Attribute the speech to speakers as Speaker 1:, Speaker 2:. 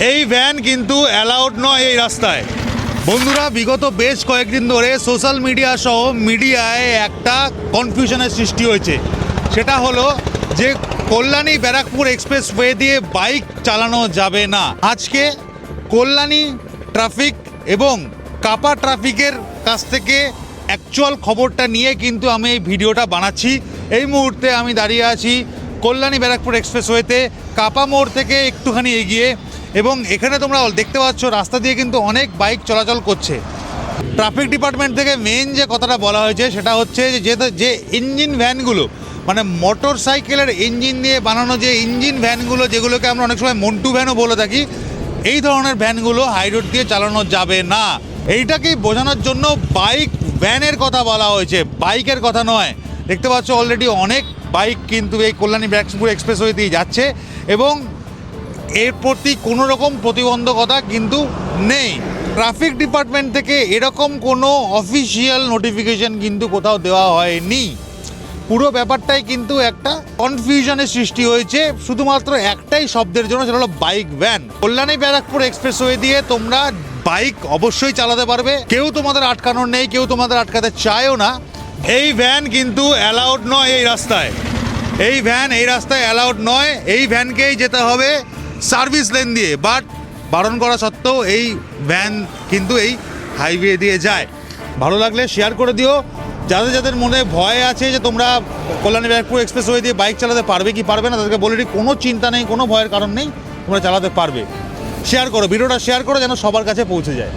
Speaker 1: এই ভ্যান কিন্তু অ্যালাউড নয় এই রাস্তায়। বন্ধুরা, বিগত বেশ কয়েকদিন ধরে সোশ্যাল মিডিয়া সহ মিডিয়ায় একটা কনফিউশনের সৃষ্টি হয়েছে। সেটা হলো যে কল্যাণী ব্যারাকপুর এক্সপ্রেসওয়ে দিয়ে বাইক চালানো যাবে না। আজকে কল্যাণী ট্রাফিক এবং কাপা ট্রাফিকের কাছ থেকে অ্যাকচুয়াল খবরটা নিয়ে কিন্তু আমি এই ভিডিওটা বানাচ্ছি। এই মুহূর্তে আমি দাঁড়িয়ে আছি কল্যাণী ব্যারাকপুর এক্সপ্রেসওয়েতে, কাপা মোড় থেকে একটুখানি এগিয়ে, এবং এখানে তোমরা দেখতে পাচ্ছ রাস্তা দিয়ে কিন্তু অনেক বাইক চলাচল করছে। ট্রাফিক ডিপার্টমেন্ট থেকে মেন যে কথাটা বলা হয়েছে সেটা হচ্ছে যে ইঞ্জিন ভ্যানগুলো, মানে মোটর সাইকেলের ইঞ্জিন দিয়ে বানানো যে ইঞ্জিন ভ্যানগুলো, যেগুলোকে আমরা অনেক সময় মন্টু ভ্যানও বলে থাকি, এই ধরনের ভ্যানগুলো হাই রোড দিয়ে চালানো যাবে না। এইটাকেই বোঝানোর জন্য বাইক ভ্যানের কথা বলা হয়েছে, বাইকের কথা নয়। দেখতে পাচ্ছ অলরেডি অনেক বাইক কিন্তু এই কল্যাণী ব্যারাকপুর এক্সপ্রেসওয়ে দিয়ে যাচ্ছে এবং এর প্রতি কোনো রকম প্রতিবন্ধকতা কিন্তু নেই। ট্রাফিক ডিপার্টমেন্ট থেকে এরকম কোনো অফিসিয়াল নোটিফিকেশন কিন্তু কোথাও দেওয়া হয়নি। পুরো ব্যাপারটাই কিন্তু একটা কনফিউশনের সৃষ্টি হয়েছে শুধুমাত্র একটাই শব্দের জন্য, সেটা হলো bike van. Kalyani Barrackpore expressway দিয়ে তোমরা বাইক অবশ্যই চালাতে পারবে, কেউ তোমাদের আটকানোর নেই, কেউ তোমাদের আটকাতে চায়ও না। এই ভ্যান কিন্তু অ্যালাউড নয় এই রাস্তায়। এই ভ্যান এই রাস্তায় অ্যালাউড নয়। এই ভ্যানকেই যেতে হবে সার্ভিস লেন দিয়ে, বাট বারণ করা সত্ত্বেও এই ভ্যান কিন্তু এই হাইওয়ে দিয়ে যায়। ভালো লাগলে শেয়ার করে দিও। যাদের যাদের মনে ভয় আছে যে তোমরা কল্যাণী ব্যারাকপুর এক্সপ্রেসওয়ে দিয়ে বাইক চালাতে পারবে কি পারবে না, তাদেরকে বলে দিই কোনো চিন্তা নেই, কোনো ভয়ের কারণ নেই, তোমরা চালাতে পারবে। শেয়ার করো, ভিডিওটা শেয়ার করো যেন সবার কাছে পৌঁছে যায়।